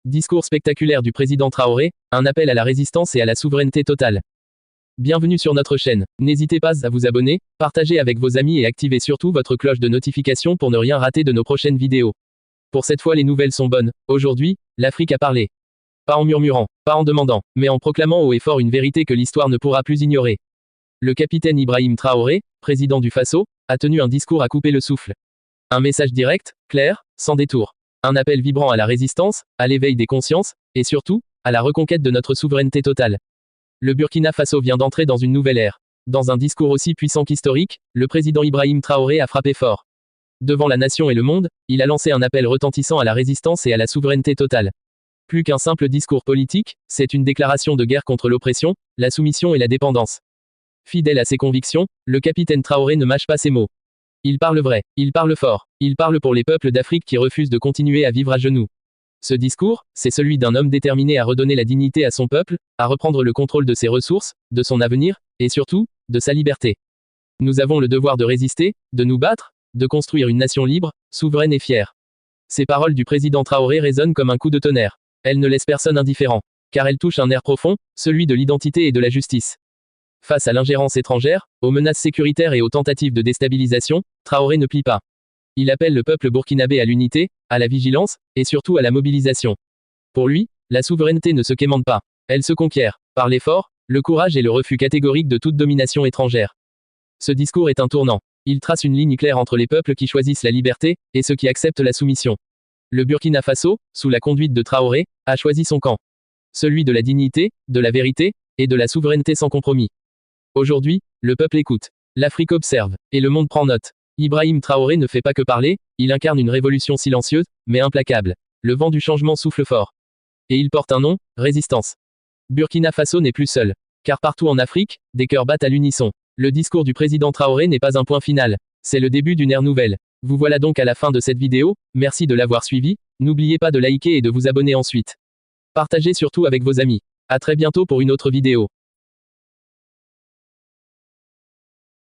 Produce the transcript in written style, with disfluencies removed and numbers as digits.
Discours spectaculaire du président Traoré, un appel à la résistance et à la souveraineté totale. Bienvenue sur notre chaîne. N'hésitez pas à vous abonner, partager avec vos amis et activez surtout votre cloche de notification pour ne rien rater de nos prochaines vidéos. Pour cette fois les nouvelles sont bonnes. Aujourd'hui, l'Afrique a parlé. Pas en murmurant, pas en demandant, mais en proclamant haut et fort une vérité que l'histoire ne pourra plus ignorer. Le capitaine Ibrahim Traoré, président du Faso, a tenu un discours à couper le souffle. Un message direct, clair, sans détour. Un appel vibrant à la résistance, à l'éveil des consciences, et surtout, à la reconquête de notre souveraineté totale. Le Burkina Faso vient d'entrer dans une nouvelle ère. Dans un discours aussi puissant qu'historique, le président Ibrahim Traoré a frappé fort. Devant la nation et le monde, il a lancé un appel retentissant à la résistance et à la souveraineté totale. Plus qu'un simple discours politique, c'est une déclaration de guerre contre l'oppression, la soumission et la dépendance. Fidèle à ses convictions, le capitaine Traoré ne mâche pas ses mots. Il parle vrai, il parle fort, il parle pour les peuples d'Afrique qui refusent de continuer à vivre à genoux. Ce discours, c'est celui d'un homme déterminé à redonner la dignité à son peuple, à reprendre le contrôle de ses ressources, de son avenir, et surtout, de sa liberté. Nous avons le devoir de résister, de nous battre, de construire une nation libre, souveraine et fière. Ces paroles du président Traoré résonnent comme un coup de tonnerre. Elles ne laissent personne indifférent, car elles touchent un air profond, celui de l'identité et de la justice. Face à l'ingérence étrangère, aux menaces sécuritaires et aux tentatives de déstabilisation, Traoré ne plie pas. Il appelle le peuple burkinabé à l'unité, à la vigilance, et surtout à la mobilisation. Pour lui, la souveraineté ne se quémande pas. Elle se conquiert, par l'effort, le courage et le refus catégorique de toute domination étrangère. Ce discours est un tournant. Il trace une ligne claire entre les peuples qui choisissent la liberté, et ceux qui acceptent la soumission. Le Burkina Faso, sous la conduite de Traoré, a choisi son camp. Celui de la dignité, de la vérité, et de la souveraineté sans compromis. Aujourd'hui, le peuple écoute. L'Afrique observe, et le monde prend note. Ibrahim Traoré ne fait pas que parler, il incarne une révolution silencieuse, mais implacable. Le vent du changement souffle fort. Et il porte un nom, résistance. Burkina Faso n'est plus seul. Car partout en Afrique, des cœurs battent à l'unisson. Le discours du président Traoré n'est pas un point final. C'est le début d'une ère nouvelle. Vous voilà donc à la fin de cette vidéo, merci de l'avoir suivi, n'oubliez pas de liker et de vous abonner ensuite. Partagez surtout avec vos amis. À très bientôt pour une autre vidéo.